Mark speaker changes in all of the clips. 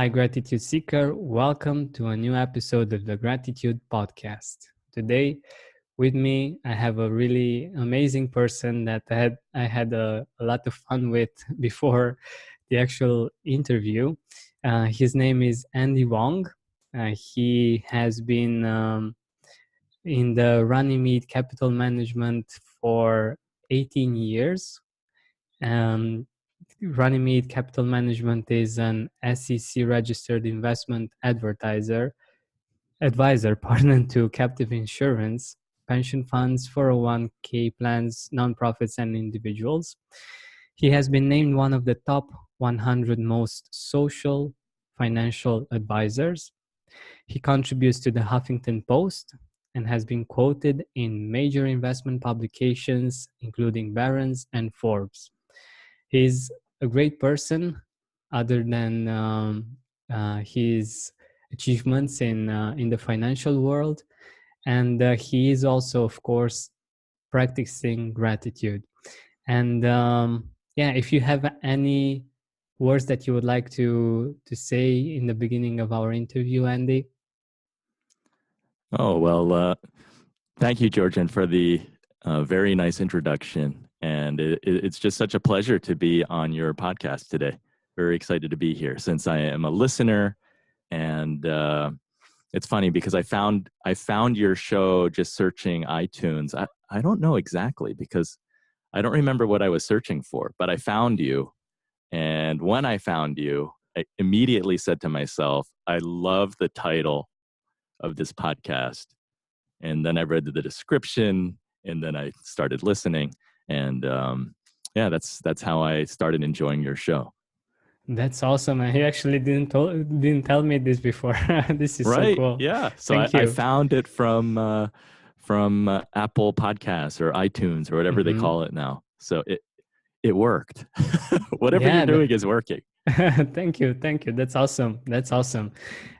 Speaker 1: Hi, Gratitude Seeker. Welcome to a new episode of the Gratitude Podcast. Today, with me, I have a really amazing person that I had a lot of fun with before the actual interview. His name is Andy Wang. He has been in the Runnymede Capital Management for 18 years. Runnymede Capital Management is an SEC registered investment advisor, to captive insurance, pension funds, 401k plans, nonprofits, and individuals. He has been named one of the top 100 most social financial advisors. He contributes to the Huffington Post and has been quoted in major investment publications, including Barron's and Forbes. He's a great person, other than his achievements in the financial world, and he is also, of course, practicing gratitude. And if you have any words that you would like to say in the beginning of our interview, Andy.
Speaker 2: Oh, well, thank you, Georgian, for the very nice introduction. And it's just such a pleasure to be on your podcast today. Very excited to be here since I am a listener. And it's funny because I found your show just searching iTunes. I don't know exactly because I don't remember what I was searching for, but I found you. And when I found you, I immediately said to myself, I love the title of this podcast. And then I read the description and then I started listening. And that's how I started enjoying your show.
Speaker 1: That's awesome. And you actually didn't tell me this before. This is
Speaker 2: right.
Speaker 1: So cool.
Speaker 2: Yeah. So I found it from Apple Podcasts or iTunes or whatever they call it now. So it worked. Whatever you're doing is working.
Speaker 1: Thank you. That's awesome.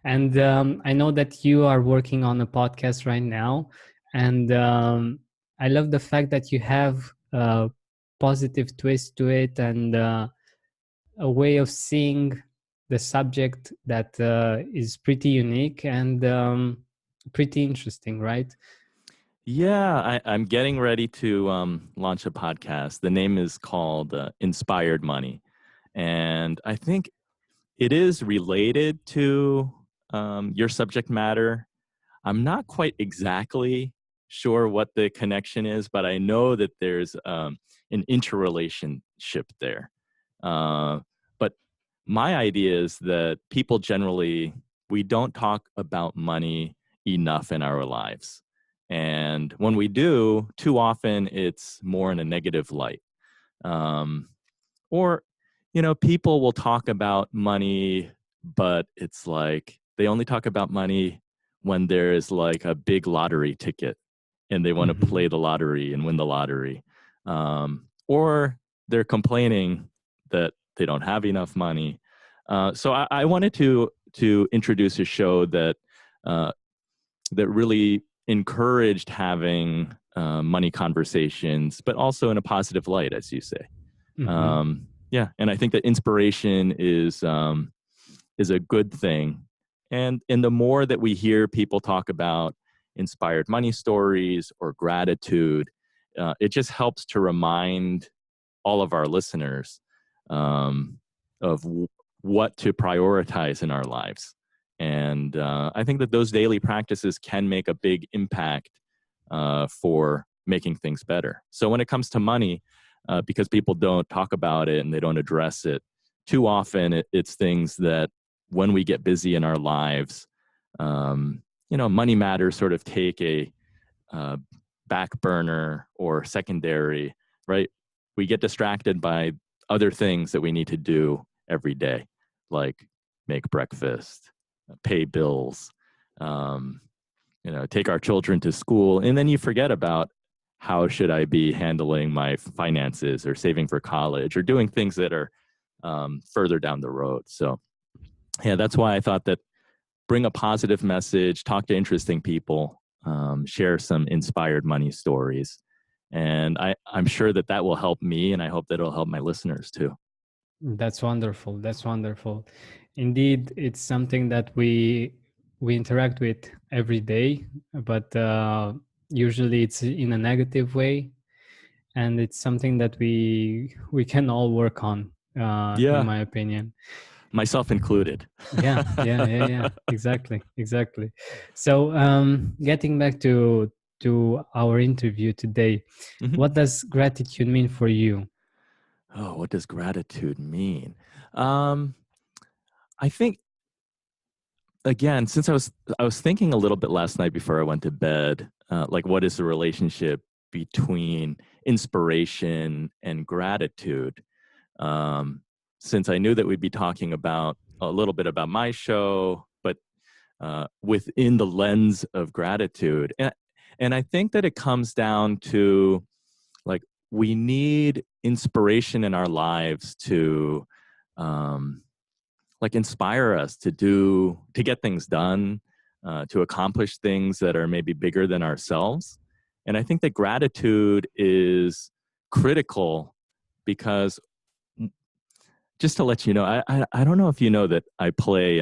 Speaker 1: And I know that you are working on a podcast right now, and I love the fact that you have a positive twist to it and a way of seeing the subject that is pretty unique and pretty interesting, right?
Speaker 2: Yeah, I'm getting ready to launch a podcast. The name is called Inspired Money. And I think it is related to your subject matter. I'm not quite exactly sure what the connection is, but I know that there's an interrelationship there. But my idea is that people generally, we don't talk about money enough in our lives. And when we do, too often it's more in a negative light. Or people will talk about money, but it's like they only talk about money when there's like a big lottery ticket and they want to play the lottery and win the lottery. Or they're complaining that they don't have enough money. So I wanted to introduce a show that really encouraged having money conversations, but also in a positive light, as you say. And I think that inspiration is a good thing. And the more that we hear people talk about inspired money stories or gratitude, it just helps to remind all of our listeners of what to prioritize in our lives. And I think that those daily practices can make a big impact for making things better. So when it comes to money, because people don't talk about it and they don't address it, too often it's things that when we get busy in our lives, money matters sort of take a back burner or secondary, right? We get distracted by other things that we need to do every day, like make breakfast, pay bills, take our children to school. And then you forget about how should I be handling my finances or saving for college or doing things that are further down the road. So yeah, that's why I thought that bring a positive message, talk to interesting people, share some inspired money stories. And I'm sure that will help me, and I hope that it'll help my listeners too.
Speaker 1: That's wonderful. Indeed, it's something that we interact with every day, but usually it's in a negative way, and it's something that we can all work on, in
Speaker 2: Yeah,
Speaker 1: my opinion.
Speaker 2: myself included.
Speaker 1: Yeah. Exactly, exactly. So, getting back to our interview today,
Speaker 2: Mhm.
Speaker 1: what does gratitude mean for you?
Speaker 2: Oh, what does gratitude mean? Um, I think again, since I was thinking a little bit last night before I went to bed, like what is the relationship between inspiration and gratitude? Um, since I knew that we'd be talking about a little bit about my show, but within the lens of gratitude, and I think that it comes down to like we need inspiration in our lives to um, like inspire us to get things done, to accomplish things that are maybe bigger than ourselves. And I think that gratitude is critical because just to let you know, I don't know if you know that I play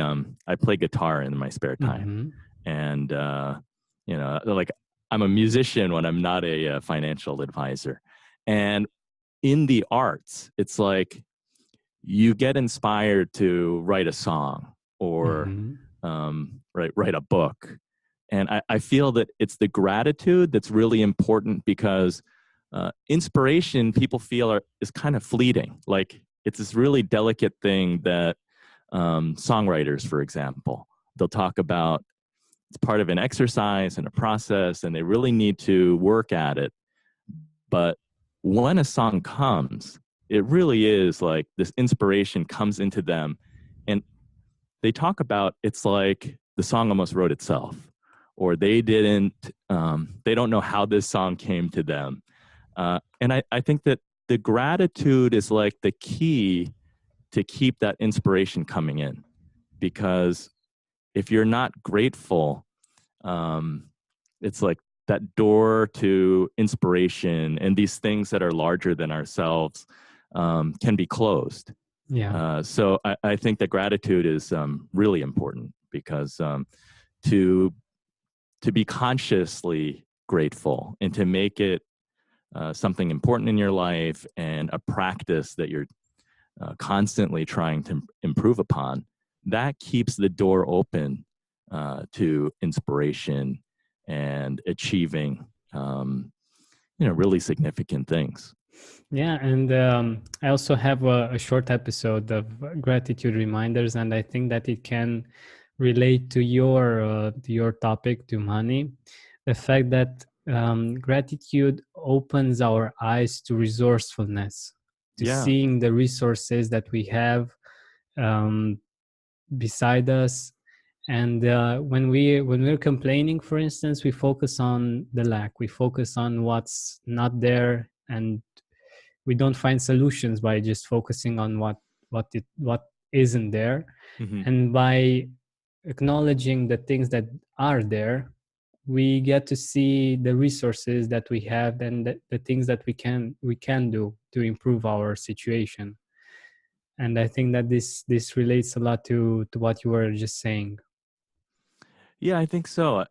Speaker 2: guitar in my spare time,
Speaker 1: Mm-hmm.
Speaker 2: and like I'm a musician when I'm not a financial advisor, and in the arts, it's like you get inspired to write a song or
Speaker 1: Mm-hmm.
Speaker 2: write a book. And I feel that it's the gratitude that's really important because inspiration people feel is kind of fleeting. Like it's this really delicate thing that songwriters, for example, they'll talk about it's part of an exercise and a process, and they really need to work at it. But when a song comes, it really is like this inspiration comes into them. And they talk about it's like the song almost wrote itself, or they don't know how this song came to them. And I think that the gratitude is like the key to keep that inspiration coming in. Because if you're not grateful, um, it's like that door to inspiration and these things that are larger than ourselves can be closed.
Speaker 1: Yeah.
Speaker 2: So I think that gratitude is really important because to to be consciously grateful and to make it something important in your life and a practice that you're constantly trying to improve upon, that keeps the door open to inspiration and achieving, really significant things.
Speaker 1: Yeah, and I also have a short episode of gratitude reminders, and I think that it can relate to your topic, to money. The fact that gratitude opens our eyes to resourcefulness, to
Speaker 2: Yeah.
Speaker 1: seeing the resources that we have um, beside us. And when we're complaining, for instance, we focus on the lack, we focus on what's not there, and we don't find solutions by just focusing on what isn't there.
Speaker 2: Hmm.
Speaker 1: And by acknowledging the things that are there, we get to see the resources that we have, and the things that we can do to improve our situation. And I think that this relates a lot to what you were just saying.
Speaker 2: Yeah, I think so.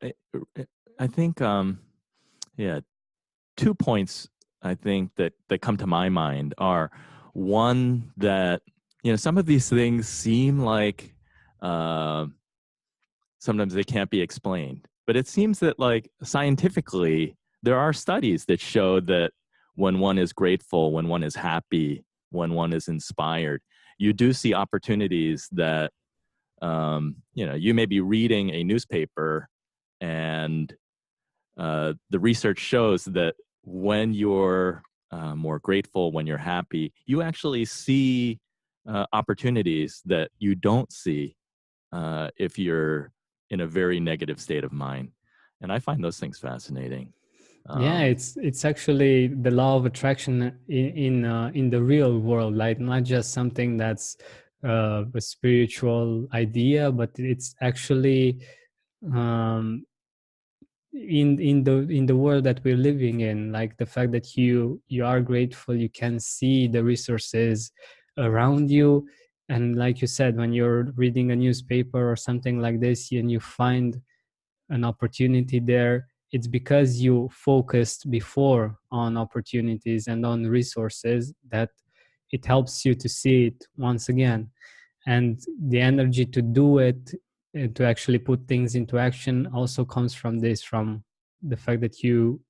Speaker 2: I think, yeah, 2 points I think that come to my mind are one that some of these things seem like uh, sometimes they can't be explained, but it seems that like scientifically there are studies that show that when one is grateful, when one is happy, when one is inspired, you do see opportunities that you may be reading a newspaper and the research shows that when you're more grateful, when you're happy, you actually see opportunities that you don't see if you're in a very negative state of mind. And I find those things fascinating.
Speaker 1: Yeah,
Speaker 2: Um,
Speaker 1: it's actually the law of attraction in the real world, like not just something that's a spiritual idea, but it's actually um, in the world that we're living in. Like the fact that you are grateful, you can see the resources around you. And like you said, when you're reading a newspaper or something like this and you find an opportunity there, it's because you focused before on opportunities and on resources that it helps you to see it once again. And the energy to do it, to actually put things into action, also comes from this, from the fact that you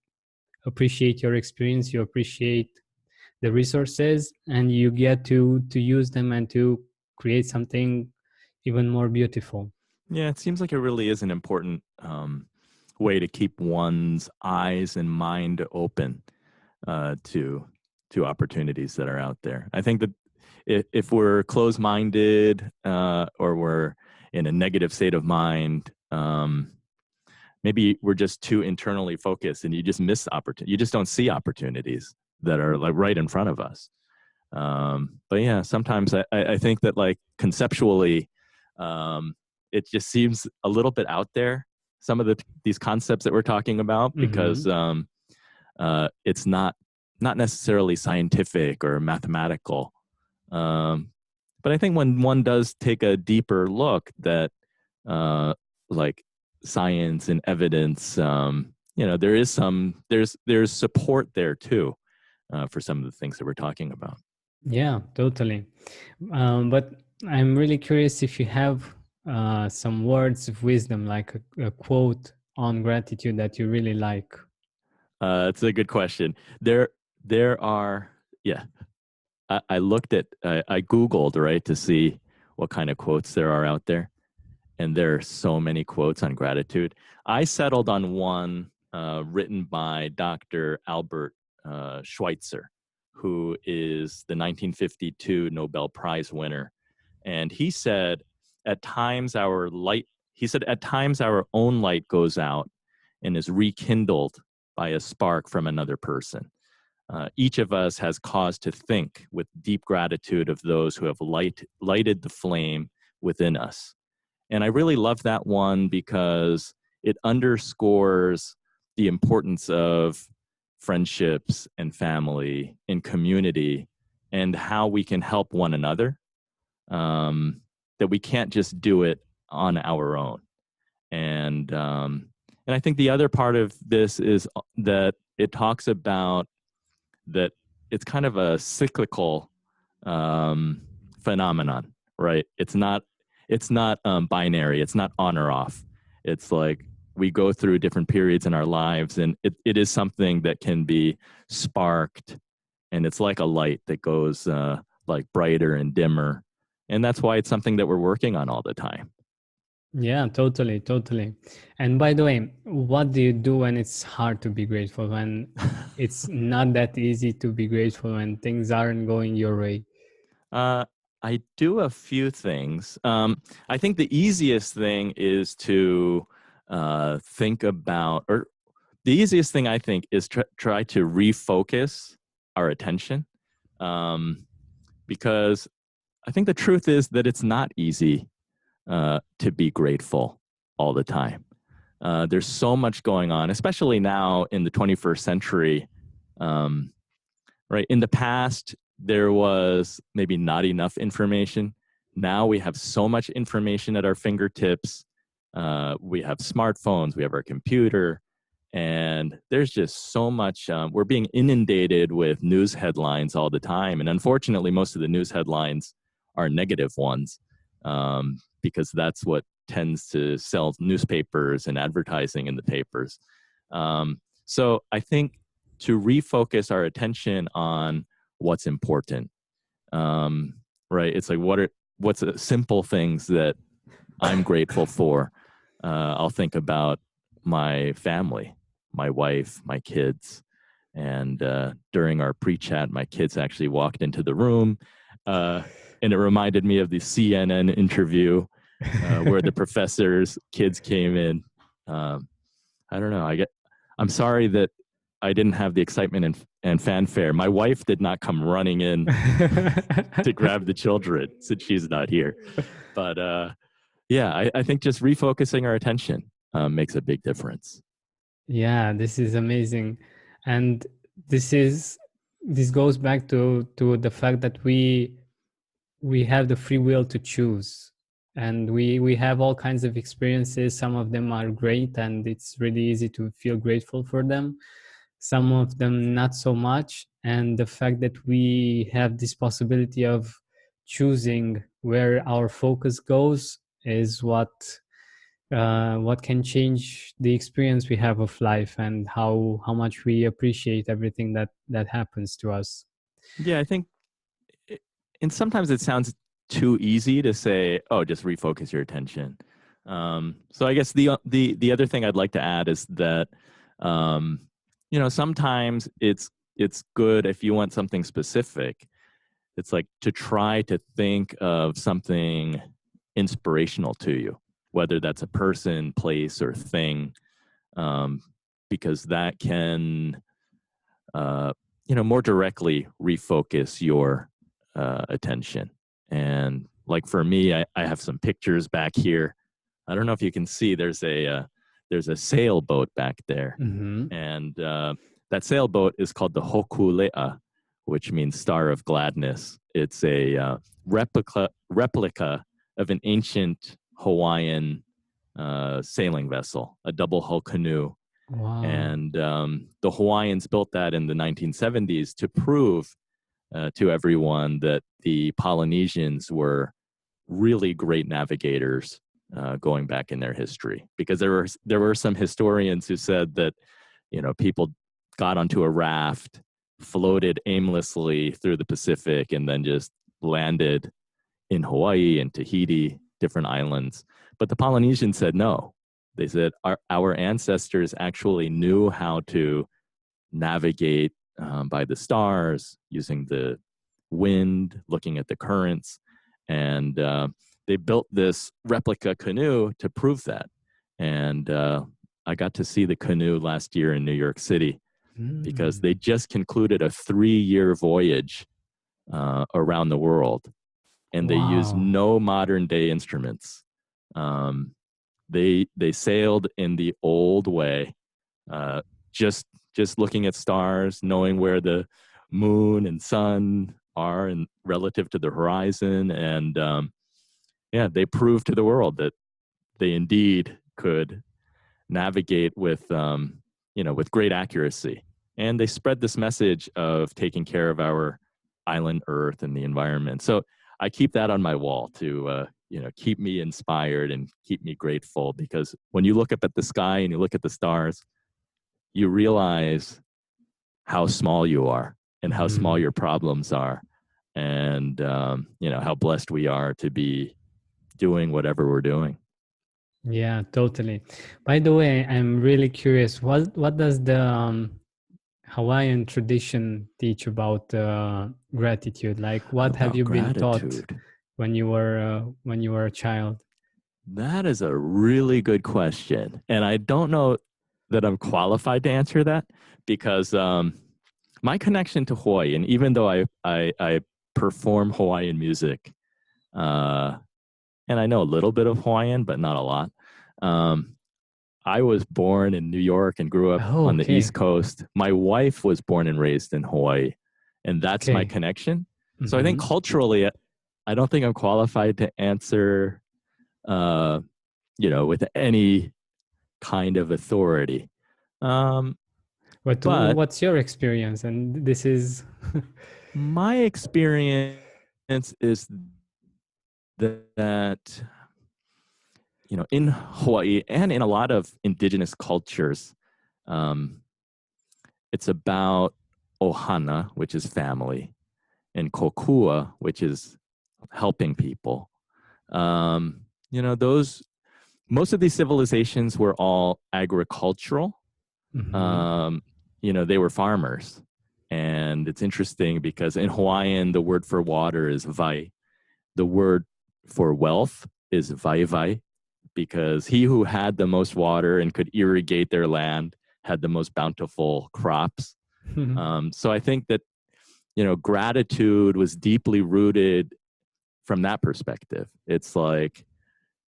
Speaker 1: appreciate your experience, you appreciate the resources, and you get to use them and to create something even more beautiful.
Speaker 2: Yeah, it seems like it really is an important way to keep one's eyes and mind open to opportunities that are out there. I think that if we're closed-minded or we're in a negative state of mind, maybe we're just too internally focused, and you just miss opportunity. You just don't see opportunities that are like right in front of us. But yeah, sometimes I think that like conceptually, it just seems a little bit out there. Some of these concepts that we're talking about, because it's not necessarily scientific or mathematical. But I think when one does take a deeper look, that like science and evidence, there is there's support there too for some of the things that we're talking about.
Speaker 1: Yeah, totally. But I'm really curious if you have some words of wisdom, like a quote on gratitude that you really like.
Speaker 2: It's a good question. There are, yeah. I looked at, I Googled, right, to see what kind of quotes there are out there. And there are so many quotes on gratitude. I settled on one written by Dr. Albert Schweitzer, who is the 1952 Nobel Prize winner. And he said, at times our own light goes out and is rekindled by a spark from another person. Each of us has cause to think with deep gratitude of those who have lighted the flame within us. And I really love that one because it underscores the importance of friendships and family and community, and how we can help one another, that we can't just do it on our own. And I think the other part of this is that it talks about that it's kind of a cyclical phenomenon, right? It's not binary. It's not on or off. It's like we go through different periods in our lives, and it is something that can be sparked, and it's like a light that goes like brighter and dimmer. And that's why it's something that we're working on all the time.
Speaker 1: Yeah, totally, totally. And by the way, what do you do when it's hard to be grateful, when it's not that easy to be grateful, when things aren't going your way?
Speaker 2: I do a few things. I think the easiest thing is to think about, or the easiest thing I think is try to refocus our attention, because I think the truth is that it's not easy to be grateful all the time. There's so much going on, especially now in the 21st century. Right. In the past, there was maybe not enough information. Now we have so much information at our fingertips. We have smartphones, we have our computer, and there's just so much. We're being inundated with news headlines all the time. And unfortunately, most of the news headlines are negative ones, because that's what tends to sell newspapers and advertising in the papers. So I think to refocus our attention on what's important, right? It's like what's the simple things that I'm grateful for. I'll think about my family, my wife, my kids, and during our pre-chat, my kids actually walked into the room, and it reminded me of the CNN interview where the professor's kids came in. I don't know. I'm sorry that I didn't have the excitement and fanfare. My wife did not come running in to grab the children since she's not here. But yeah, I think just refocusing our attention makes a big difference.
Speaker 1: Yeah, this is amazing. And this goes back to the fact that we we have the free will to choose, and we have all kinds of experiences. Some of them are great, and it's really easy to feel grateful for them. Some of them not so much, and the fact that we have this possibility of choosing where our focus goes is what can change the experience we have of life, and how much we appreciate everything that happens to us.
Speaker 2: Yeah, I think, and sometimes it sounds too easy to say, "Oh, just refocus your attention." So I guess the other thing I'd like to add is that, um, sometimes it's good if you want something specific. It's like to try to think of something inspirational to you, whether that's a person, place, or thing, um, because that can, more directly refocus your attention. And like for me, I have some pictures back here. I don't know if you can see. There's a sailboat back there,
Speaker 1: Mm-hmm.
Speaker 2: and that sailboat is called the Hokulea, which means Star of Gladness. It's a replica of an ancient Hawaiian sailing vessel, a double hull canoe.
Speaker 1: Wow.
Speaker 2: And the Hawaiians built that in the 1970s to prove to everyone that the Polynesians were really great navigators going back in their history. Because there were some historians who said that people got onto a raft, floated aimlessly through the Pacific, and then just landed in Hawaii and Tahiti, different islands. But the Polynesians said no. They said our ancestors actually knew how to navigate by the stars, using the wind, looking at the currents. And they built this replica canoe to prove that. And I got to see the canoe last year in New York City because they just concluded a 3-year voyage around the world. And they used
Speaker 1: Wow.
Speaker 2: no modern day instruments. They sailed in the old way, uh, just looking at stars, knowing where the moon and sun are and relative to the horizon, and they proved to the world that they indeed could navigate with great accuracy. And they spread this message of taking care of our island Earth and the environment. So I keep that on my wall to keep me inspired and keep me grateful, because when you look up at the sky and you look at the stars, you realize how small you are and how small
Speaker 1: Mm-hmm.
Speaker 2: your problems are, and how blessed we are to be doing whatever we're doing.
Speaker 1: Yeah, totally. By the way, I'm really curious. What does the Hawaiian tradition teach about gratitude? Like, what have
Speaker 2: About
Speaker 1: you been taught
Speaker 2: gratitude,
Speaker 1: when you were a child?
Speaker 2: that is a really good question, and I don't know that I'm qualified to answer that, because my connection to Hawaii, and even though I perform Hawaiian music, uh, and I know a little bit of Hawaiian, but not a lot. Um, I was born in New York and grew up
Speaker 1: Oh,
Speaker 2: on the East
Speaker 1: okay.
Speaker 2: Coast. My wife was born and raised in Hawaii, and that's my
Speaker 1: Okay.
Speaker 2: connection. So I think
Speaker 1: Mm-hmm.
Speaker 2: culturally, I don't think I'm qualified to answer, uh, with any kind of authority. Um,
Speaker 1: But
Speaker 2: but
Speaker 1: what's your experience? And this is
Speaker 2: my experience is that in Hawaii and in a lot of indigenous cultures, um, it's about ohana, which is family, and kokua, which is helping people. Those most of these civilizations were all agricultural.
Speaker 1: mm-hmm.
Speaker 2: Um, they were farmers, and it's interesting because in Hawaiian the word for water is vai, the word for wealth is vai, because he who had the most water and could irrigate their land had the most bountiful crops. So I think that, gratitude was deeply rooted from that perspective. It's like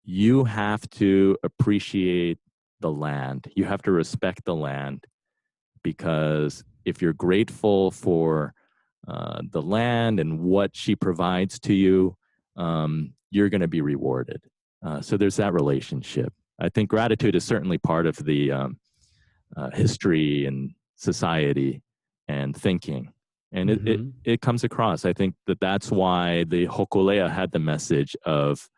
Speaker 2: you have to appreciate the land, you have to respect the land, because if you're grateful for the land and what she provides to you, you're going to be rewarded. So there's that relationship. I think gratitude is certainly part of the history and society and thinking. And it comes across. I think that's why the Hokulea had the message of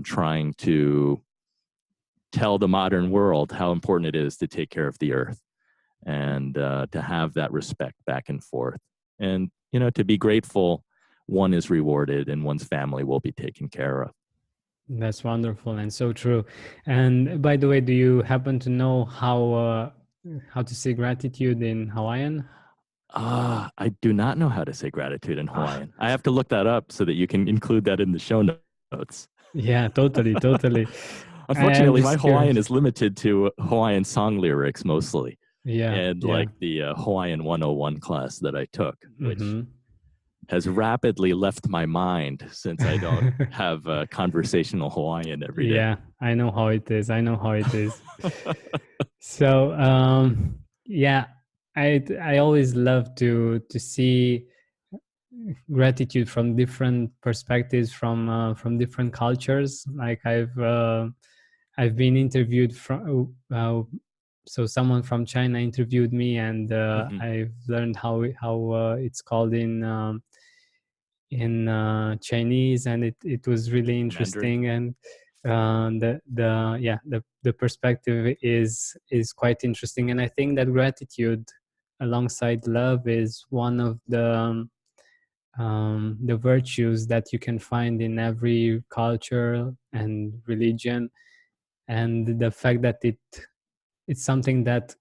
Speaker 2: trying to tell the modern world how important it is to take care of the earth and to have that respect back and forth. And, to be grateful, one is rewarded and one's family will be taken care of.
Speaker 1: That's wonderful and so true. And by the way, do you happen to know how to say gratitude in Hawaiian?
Speaker 2: I do not know how to say gratitude in Hawaiian. I have to look that up so that you can include that in the show notes.
Speaker 1: Yeah, totally.
Speaker 2: Unfortunately, my Hawaiian is limited to Hawaiian song lyrics mostly. And like the Hawaiian 101 class that I took, which has rapidly left my mind since I don't have conversational Hawaiian every day.
Speaker 1: Yeah, I know how it is. So, I always love to see gratitude from different perspectives, from different cultures. Like I've been interviewed from so someone from China interviewed me, and I've learned how it's called in Chinese, and it was really interesting.
Speaker 2: Mandarin.
Speaker 1: And the perspective is quite interesting. And I think that gratitude alongside love is one of the virtues that you can find in every culture and religion, and the fact that it's something that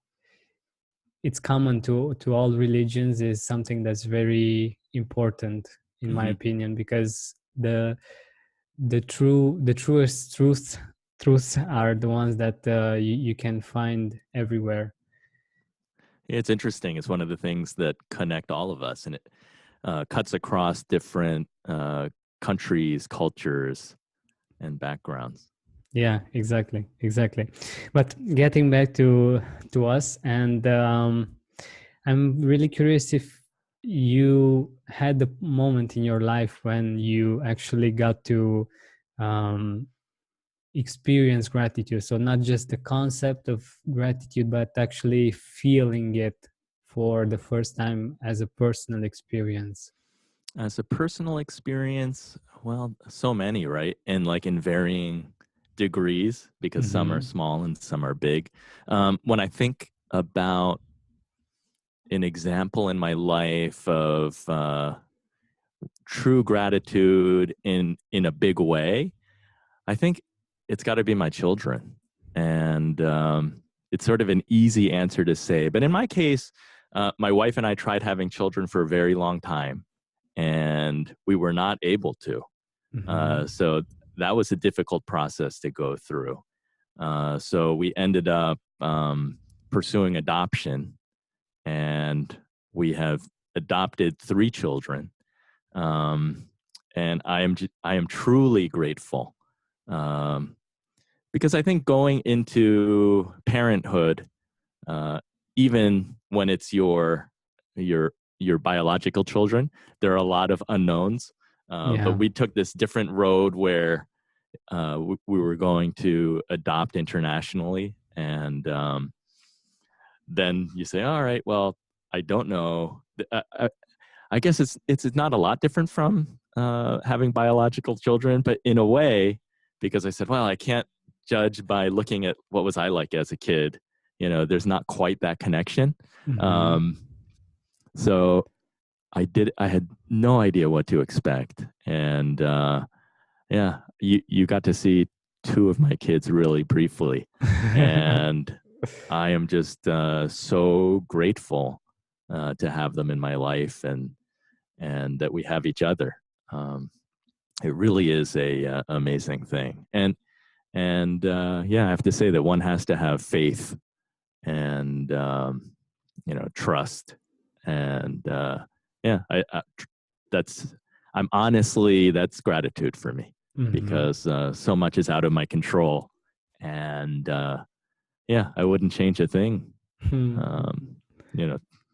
Speaker 1: it's common to all religions is something that's very important in my opinion, because the truest truths are the ones that you can find everywhere.
Speaker 2: It's interesting. It's one of the things that connect all of us, and it cuts across different countries, cultures, and backgrounds.
Speaker 1: Yeah, exactly. But getting back to us, and I'm really curious if you had the moment in your life when you actually got to experience gratitude. So not just the concept of gratitude, but actually feeling it for the first time as a personal experience.
Speaker 2: As a personal experience, well, so many, right? And like in varying degrees, because some are small and some are big. When I think about an example in my life of true gratitude in a big way, I think it's got to be my children. And it's sort of an easy answer to say. But in my case, my wife and I tried having children for a very long time, and we were not able to. So that was a difficult process to go through. So we ended up pursuing adoption, and we have adopted 3 children. And I am truly grateful, because I think going into parenthood, even when it's your biological children, there are a lot of unknowns. But we took this different road where we were going to adopt internationally, and then you say, all right, well, I don't know. I guess it's not a lot different from having biological children, but in a way, because I said, well, I can't judge by looking at what was I like as a kid. There's not quite that connection. So I had no idea what to expect. And you got to see 2 of my kids really briefly. And I am just so grateful to have them in my life, and that we have each other. It really is a amazing thing. And I have to say that one has to have faith and trust. And that's gratitude for me, because so much is out of my control, and I wouldn't change a thing.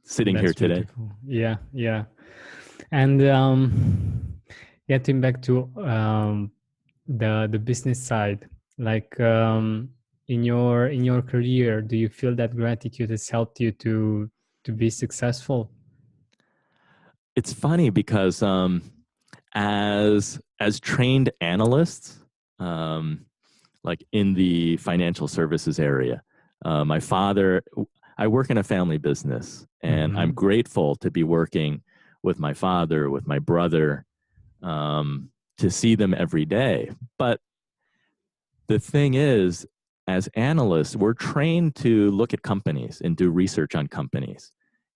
Speaker 2: Sitting
Speaker 1: That's
Speaker 2: here today.
Speaker 1: Beautiful. Yeah. And getting back to the business side, like in your career, do you feel that gratitude has helped you to be successful?
Speaker 2: It's funny because as trained analysts, um, like in the financial services area, my father, I work in a family business, and I'm
Speaker 1: Mm-hmm.
Speaker 2: grateful to be working with my father, with my brother, to see them every day. But the thing is, as analysts, we're trained to look at companies and do research on companies.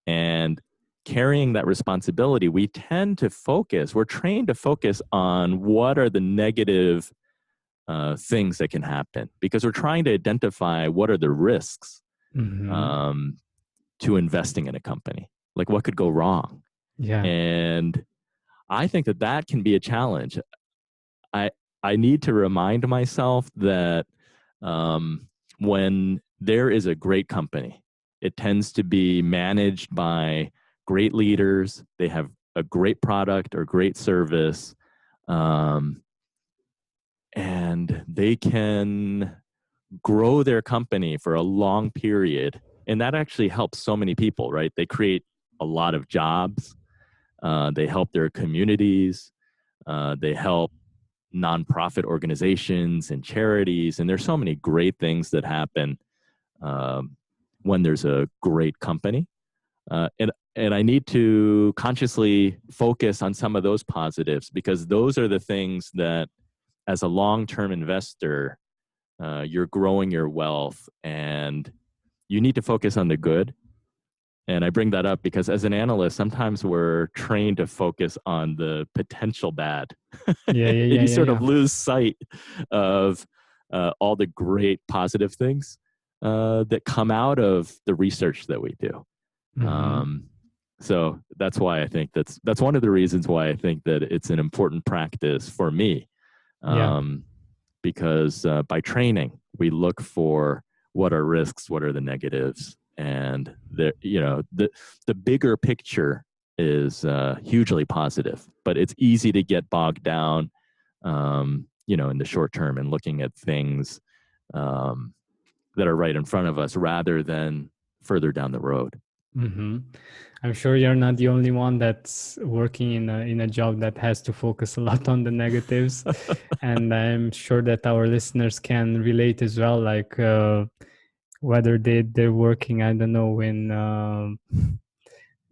Speaker 2: And carrying that responsibility, we tend to focus, we're trained to focus on what are the negative things that can happen because we're trying to identify what are the risks
Speaker 1: Mm-hmm.
Speaker 2: um, to investing in a company. Like what could go wrong?
Speaker 1: Yeah.
Speaker 2: And I think that that can be a challenge. I I need to remind myself that when there is a great company, it tends to be managed by great leaders. They have a great product or great service, um, and they can grow their company for a long period. And that actually helps so many people, right? They create a lot of jobs. They help their communities. They help nonprofit organizations and charities. And there's so many great things that happen um, when there's a great company. And I need to consciously focus on some of those positives because those are the things that, as a long-term investor, you're growing your wealth, and you need to focus on the good. And I bring that up because as an analyst, sometimes we're trained to focus on the potential bad.
Speaker 1: Yeah, yeah,
Speaker 2: And
Speaker 1: yeah,
Speaker 2: you
Speaker 1: yeah,
Speaker 2: sort
Speaker 1: yeah.
Speaker 2: of lose sight of all the great positive things that come out of the research that we do.
Speaker 1: Mm-hmm.
Speaker 2: Um, so that's why I think that's one of the reasons why I think that it's an important practice for me.
Speaker 1: Yeah.
Speaker 2: Um, because by training, we look for what are risks, what are the negatives, and the bigger picture is hugely positive. But it's easy to get bogged down, in the short term and looking at things um, that are right in front of us rather than further down the road.
Speaker 1: Mm-hmm. I'm sure you're not the only one that's working in a job that has to focus a lot on the negatives, and I'm sure that our listeners can relate as well. Like whether they're working, I don't know, in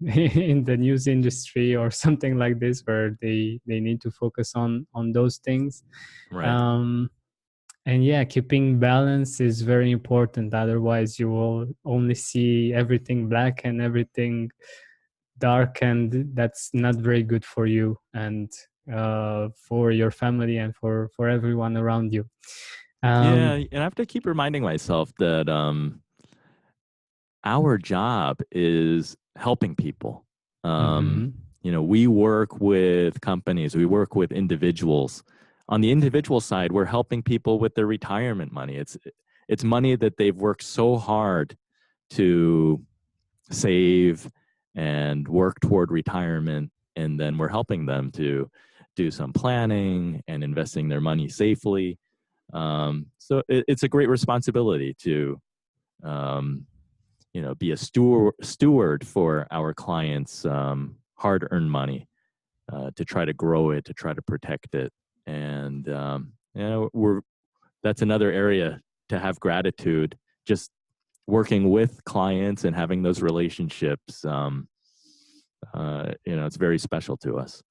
Speaker 1: in the news industry or something like this, where they need to focus on those things.
Speaker 2: Right.
Speaker 1: Um, and yeah, keeping balance is very important. Otherwise, you will only see everything black and everything dark, and that's not very good for you and for your family and for everyone around you.
Speaker 2: Yeah,
Speaker 1: um
Speaker 2: and I have to keep reminding myself that our job is helping people. Um,
Speaker 1: mhm,
Speaker 2: we work with companies, we work with individuals. On the individual side, we're helping people with their retirement money. It's money that they've worked so hard to save and work toward retirement, and then we're helping them to do some planning and investing their money safely. So it's a great responsibility to um, be a steward for our clients' hard-earned money, to try to grow it, to try to protect it, and that's another area to have gratitude. Just working with clients and having those relationships, it's very special to us.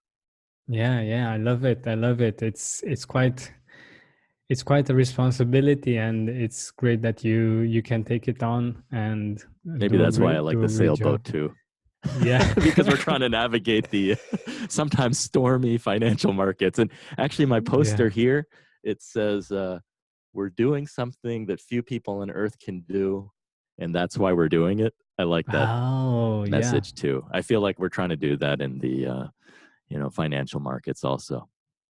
Speaker 1: yeah, yeah, I love it, I love it. It's quite a responsibility, and it's great that you can take it on and
Speaker 2: Maybe that's why I like
Speaker 1: do
Speaker 2: the
Speaker 1: a great job.
Speaker 2: sailboat too.
Speaker 1: Yeah.
Speaker 2: Because we're trying to navigate the sometimes stormy financial markets. And actually, my
Speaker 1: Yeah.
Speaker 2: poster here, it says, we're doing something that few people on earth can do, and that's why we're doing it. I like that
Speaker 1: Oh, yeah.
Speaker 2: message too. I feel like we're trying to do that in the financial markets also.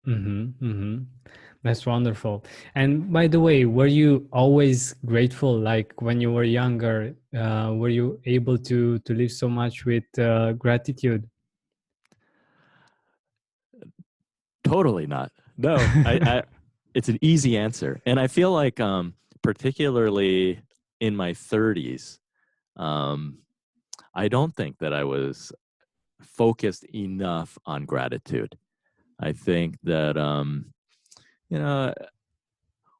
Speaker 1: Mm-hmm, mm-hmm. That's wonderful. And by the way, were you always grateful? Like when you were younger, were you able to live so much with gratitude?
Speaker 2: Totally not. No, it's an easy answer. And I feel like, particularly in my 30s, I don't think that I was focused enough on gratitude. I think that, you know,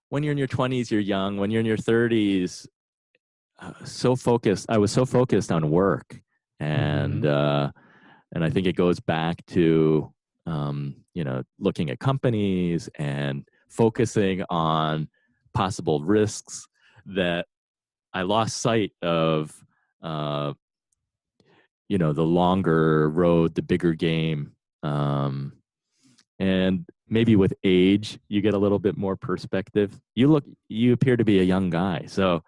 Speaker 2: when you're in your 20s, you're young. When you're in your 30s, I was so focused on work. And, and I think it goes back to, looking at companies and focusing on possible risks that I lost sight of, the longer road, the bigger game. And maybe with age, you get a little bit more perspective. You appear to be a young guy. So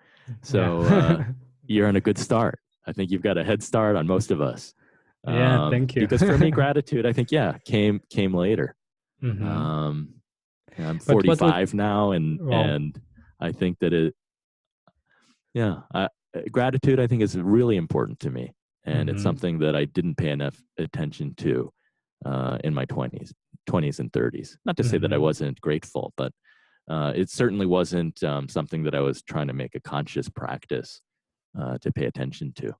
Speaker 2: you're on a good start. I think you've got a head start on most of us.
Speaker 1: Yeah, thank you.
Speaker 2: Because for me, gratitude, I think, came later.
Speaker 1: Mm-hmm.
Speaker 2: I'm 45 now,
Speaker 1: Wow.
Speaker 2: and I think that gratitude, I think, is really important to me, and it's something that I didn't pay enough attention to in my 20s and 30s. Not to say that I wasn't grateful, but it certainly wasn't something that I was trying to make a conscious practice to pay attention to.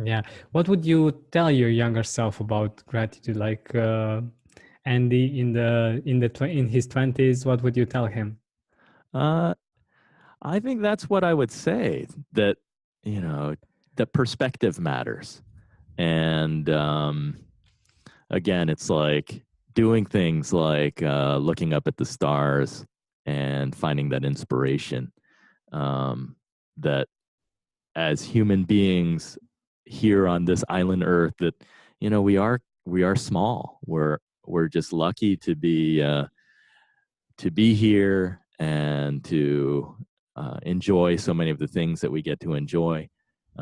Speaker 1: Yeah. What would you tell your younger self about gratitude? Like Andy in his 20s, what would you tell him?
Speaker 2: I think that's what I would say, that, the perspective matters. And again, it's like doing things like looking up at the stars and finding that inspiration, that as human beings here on this island Earth, that, we are small. We're just lucky to be here and to enjoy so many of the things that we get to enjoy.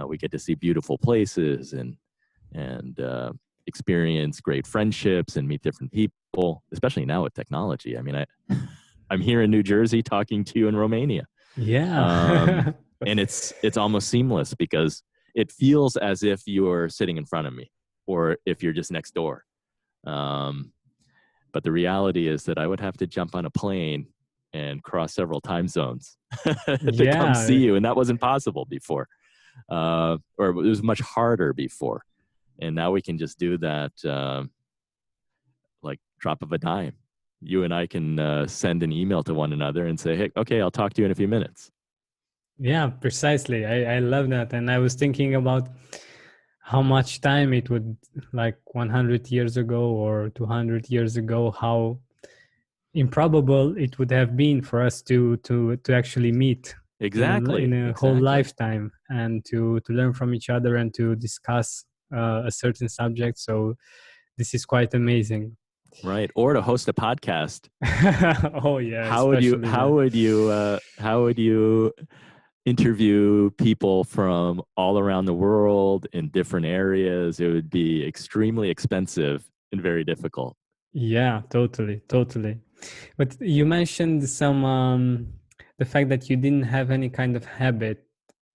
Speaker 2: We get to see beautiful places and experience great friendships and meet different people, especially now with technology. I mean, I'm here in New Jersey talking to you in Romania.
Speaker 1: Yeah.
Speaker 2: And it's almost seamless because it feels as if you're sitting in front of me or if you're just next door. But the reality is that I would have to jump on a plane and cross several time zones to come see you. And that wasn't possible before. Or it was much harder before. And now we can just do that like drop of a dime. You and I can send an email to one another and say, hey, okay, I'll talk to you in a few minutes.
Speaker 1: Yeah, precisely. I love that. And I was thinking about how much time it would, like 100 years ago or 200 years ago, how improbable it would have been for us to actually meet.
Speaker 2: Exactly.
Speaker 1: In a whole lifetime, and to learn from each other and to discuss a certain subject. So this is quite amazing.
Speaker 2: Right. Or to host a podcast.
Speaker 1: Oh yeah.
Speaker 2: How would you interview people from all around the world in different areas? It would be extremely expensive and very difficult.
Speaker 1: Yeah, totally. But you mentioned the fact that you didn't have any kind of habit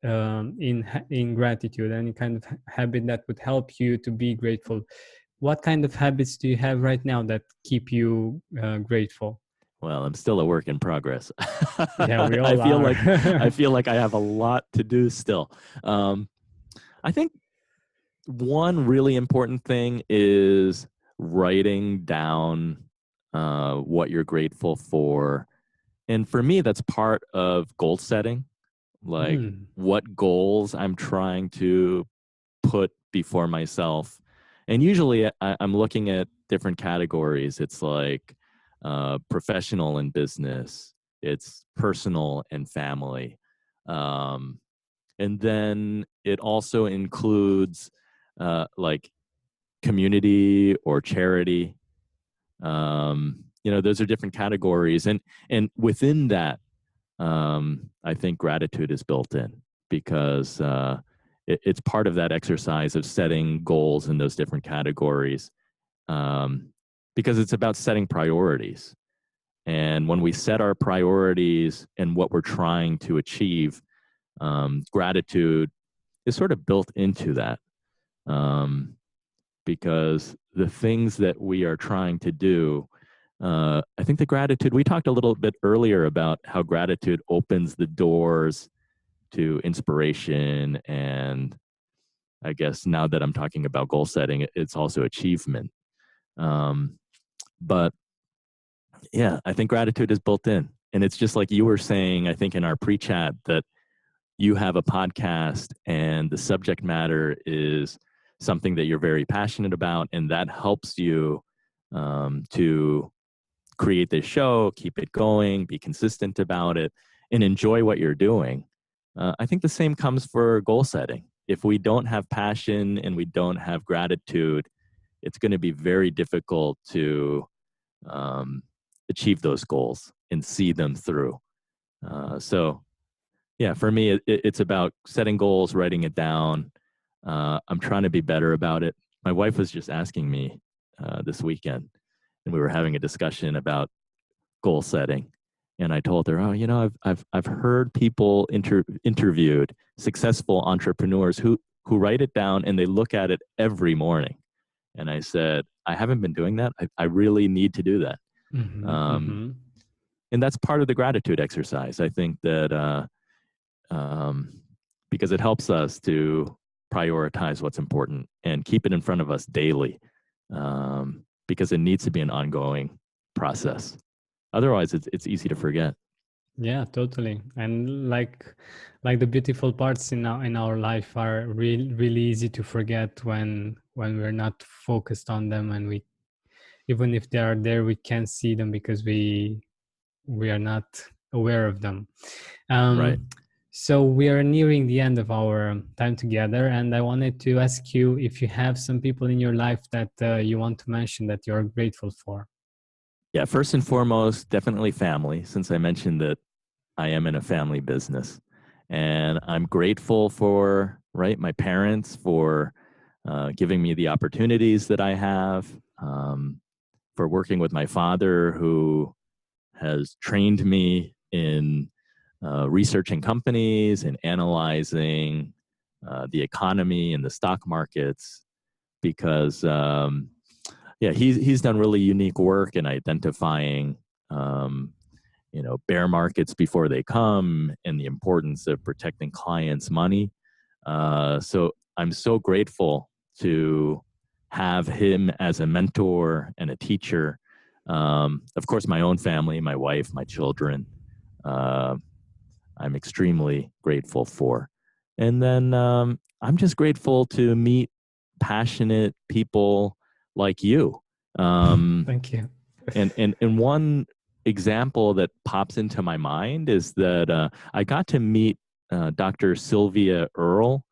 Speaker 1: in gratitude, any kind of habit that would help you to be grateful. What kind of habits do you have right now that keep you grateful?
Speaker 2: Well, I'm still a work in progress.
Speaker 1: Yeah, we all are.
Speaker 2: I feel like I have a lot to do still. I think one really important thing is writing down what you're grateful for. And for me, that's part of goal setting, like what goals I'm trying to put before myself. And usually I'm looking at different categories. It's like professional and business, it's personal and family. And then it also includes like community or charity. Those are different categories. And within that, I think gratitude is built in because it's part of that exercise of setting goals in those different categories, because it's about setting priorities. And when we set our priorities and what we're trying to achieve, gratitude is sort of built into that, because the things that we are trying to do I think the gratitude, we talked a little bit earlier about how gratitude opens the doors to inspiration. And I guess now that I'm talking about goal setting, it's also achievement. Um, but yeah, I think gratitude is built in. And it's just like you were saying, I think in our pre chat, that you have a podcast and the subject matter is something that you're very passionate about. And that helps you to create this show, keep it going, be consistent about it, and enjoy what you're doing. I think the same comes for goal setting. If we don't have passion and we don't have gratitude, it's going to be very difficult to um, achieve those goals and see them through. So, yeah, for me, it's about setting goals, writing it down. I'm trying to be better about it. My wife was just asking me this weekend, and we were having a discussion about goal setting. And I told her, oh, I've heard people interviewed, successful entrepreneurs who write it down and they look at it every morning. And I said, I haven't been doing that. I really need to do that.
Speaker 1: Mm-hmm,
Speaker 2: Um,
Speaker 1: mm-hmm.
Speaker 2: and that's part of the gratitude exercise. I think that because it helps us to prioritize what's important and keep it in front of us daily, because it needs to be an ongoing process. Otherwise, it's easy to forget.
Speaker 1: Yeah, totally. And like the beautiful parts in our life are really easy to forget when we're not focused on them, and we, even if they are there, we can't see them because we are not aware of them.
Speaker 2: Right.
Speaker 1: So we are nearing the end of our time together, and I wanted to ask you if you have some people in your life that you want to mention that you're grateful for.
Speaker 2: Yeah. First and foremost, definitely family, since I mentioned that I am in a family business. And I'm grateful for, right, my parents for giving me the opportunities that I have, for working with my father, who has trained me in researching companies and analyzing the economy and the stock markets, because yeah, he's done really unique work in identifying bear markets before they come and the importance of protecting clients' money. So I'm so grateful to have him as a mentor and a teacher. Of course, my own family, my wife, my children, uh, I'm extremely grateful for. And then I'm just grateful to meet passionate people like you.
Speaker 1: Thank you.
Speaker 2: And one example that pops into my mind is that I got to meet Dr. Sylvia Earle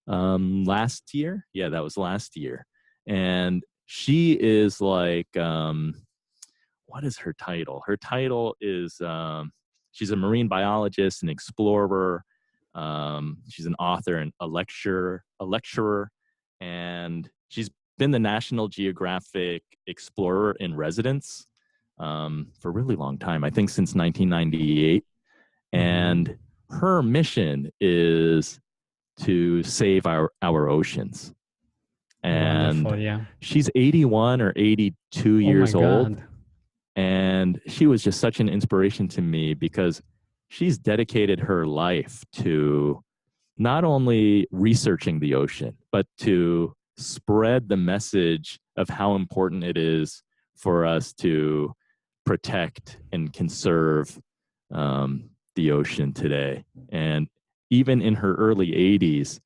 Speaker 2: last year. Yeah, that was last year. And she is like, what is her title? Her title is she's a marine biologist, an explorer. She's an author and a lecturer, and she's been the National Geographic Explorer in Residence for a really long time. I think since 1998. And her mission is to save our oceans. And
Speaker 1: Wonderful. Yeah.
Speaker 2: she's 81 or 82
Speaker 1: Oh my
Speaker 2: years old.
Speaker 1: God.
Speaker 2: And she was just such an inspiration to me because she's dedicated her life to not only researching the ocean, but to spread the message of how important it is for us to protect and conserve the ocean today. And even in her early 80s,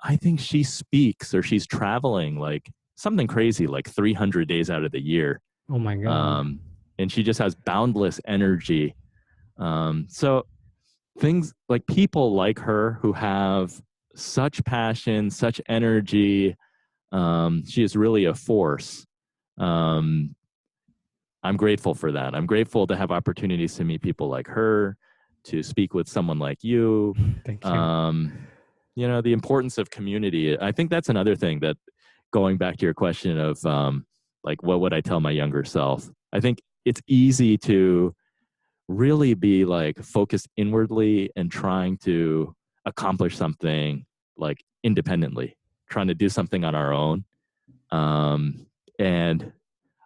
Speaker 2: I think she speaks, or she's traveling like something crazy, like 300 days out of the year.
Speaker 1: Oh my God.
Speaker 2: Um, and she just has boundless energy. So things like people like her who have such passion, such energy, she is really a force. Um, I'm grateful for that. I'm grateful to have opportunities to meet people like her, to speak with someone like you.
Speaker 1: Thank you.
Speaker 2: The importance of community. I think that's another thing that, going back to your question of like, what would I tell my younger self? I think it's easy to really be like focused inwardly and trying to accomplish something like independently, trying to do something on our own. And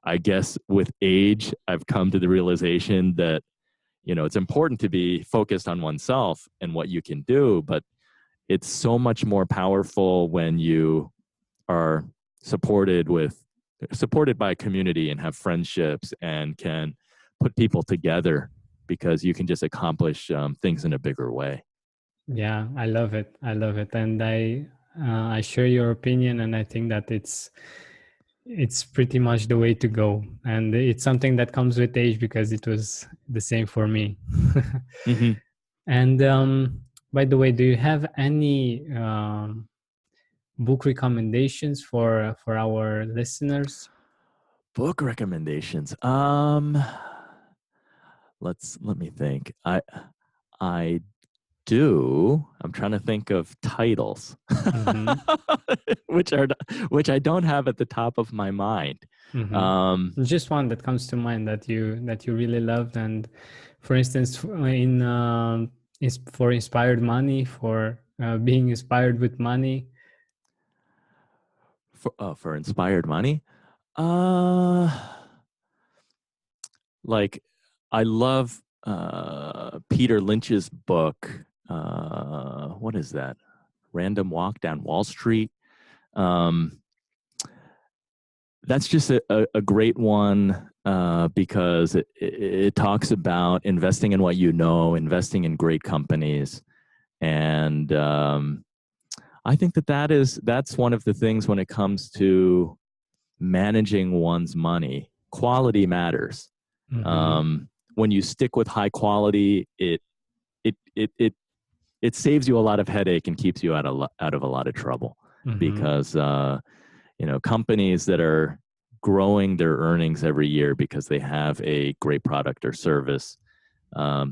Speaker 2: I guess with age, I've come to the realization that, it's important to be focused on oneself and what you can do, but it's so much more powerful when you are supported by a community and have friendships and can put people together, because you can just accomplish things in a bigger way.
Speaker 1: Yeah, I love it. I love it, and I share your opinion, and I think that it's pretty much the way to go, and it's something that comes with age because it was the same for me.
Speaker 2: Mm-hmm.
Speaker 1: And by the way, do you have any book recommendations for our listeners?
Speaker 2: Book recommendations. Let me think. I do. I'm trying to think of titles,
Speaker 1: Mm-hmm.
Speaker 2: which I don't have at the top of my mind.
Speaker 1: Just one that comes to mind that you really loved, and for instance, in is for inspired money, for being inspired with money.
Speaker 2: For inspired money, uh, like I love Peter Lynch's book. What is that? Random Walk Down Wall Street. That's just a great one because it talks about investing in what you know, investing in great companies, and I think that's one of the things when it comes to managing one's money. Quality matters.
Speaker 1: Mm-hmm.
Speaker 2: When you stick with high quality, it it it it saves you a lot of headache and keeps you out of a lot of trouble,
Speaker 1: Mm-hmm.
Speaker 2: because companies that are growing their earnings every year because they have a great product or service,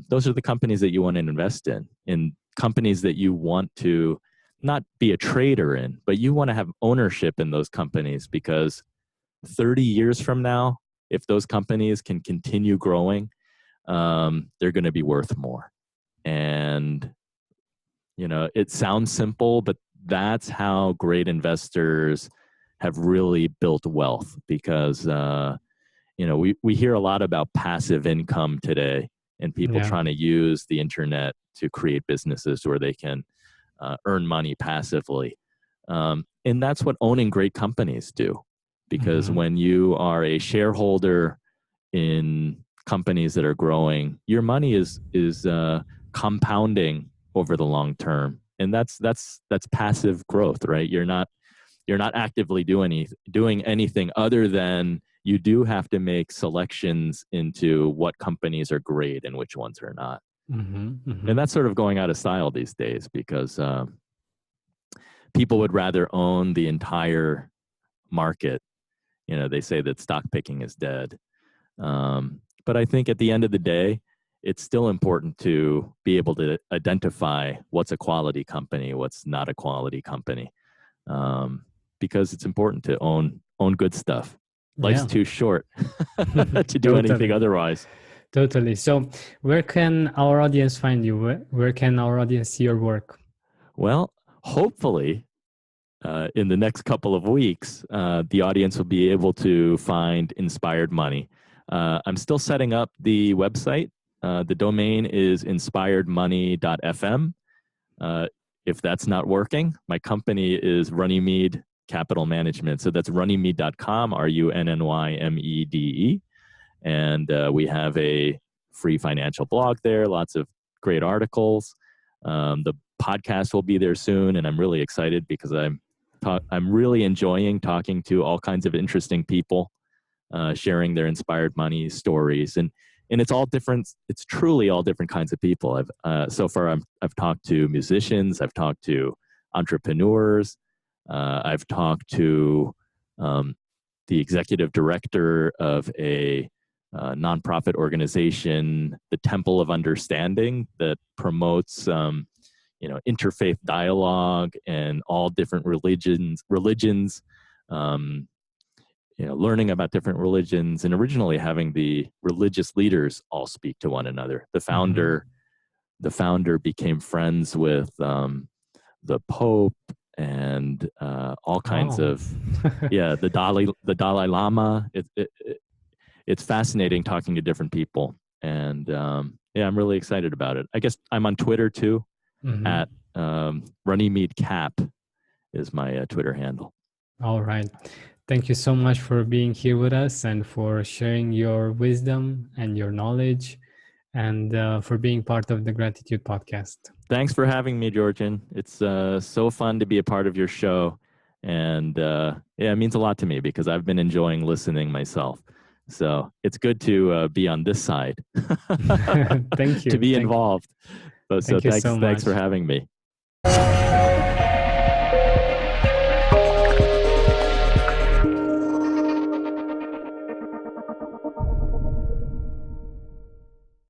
Speaker 2: those are the companies that you want to invest in companies that you want to not be a trader in, but you want to have ownership in those companies, because 30 years from now, if those companies can continue growing, they're going to be worth more. And, it sounds simple, but that's how great investors have really built wealth, because, we hear a lot about passive income today, and people
Speaker 1: Yeah.
Speaker 2: trying to use the internet to create businesses where they can earn money passively. And that's what owning great companies do, because
Speaker 1: Mm-hmm.
Speaker 2: when you are a shareholder in companies that are growing, your money is compounding over the long term, and that's passive growth, right? You're not actively doing anything other than you do have to make selections into what companies are great and which ones are not.
Speaker 1: Mm-hmm. Mm-hmm.
Speaker 2: And that's sort of going out of style these days, because people would rather own the entire market. They say that stock picking is dead. But I think at the end of the day, it's still important to be able to identify what's a quality company, what's not a quality company, because it's important to own good stuff. Life's
Speaker 1: Yeah.
Speaker 2: too short to do anything
Speaker 1: Totally.
Speaker 2: otherwise.
Speaker 1: Totally. So, where can our audience find you? Where can our audience see your work?
Speaker 2: Well, hopefully, in the next couple of weeks, the audience will be able to find Inspired Money. I'm still setting up the website. The domain is inspiredmoney.fm. If that's not working, my company is Runnymede Capital Management. So that's runnymede.com, RUNNYMEDE. And we have a free financial blog there, lots of great articles. The podcast will be there soon, and I'm really excited because I'm really enjoying talking to all kinds of interesting people, sharing their inspired money stories, and it's all different. It's truly all different kinds of people. So far I've talked to musicians, I've talked to entrepreneurs, I've talked to the executive director of a nonprofit organization, the Temple of Understanding, that promotes interfaith dialogue and all different religions, learning about different religions, and originally having the religious leaders all speak to one another. The
Speaker 1: Mm-hmm.
Speaker 2: founder became friends with the Pope and all kinds
Speaker 1: Oh.
Speaker 2: of the Dalai Lama. it's fascinating talking to different people. And yeah, I'm really excited about it. I guess I'm on Twitter too, at Runnymede Cap is my Twitter handle.
Speaker 1: All right. Thank you so much for being here with us and for sharing your wisdom and your knowledge, and for being part of the Gratitude Podcast.
Speaker 2: Thanks for having me, Georgian. It's so fun to be a part of your show. And yeah, it means a lot to me because I've been enjoying listening myself. So it's good to be on this side.
Speaker 1: Thank you.
Speaker 2: To be involved. So
Speaker 1: Thank you so much.
Speaker 2: Thanks for having me.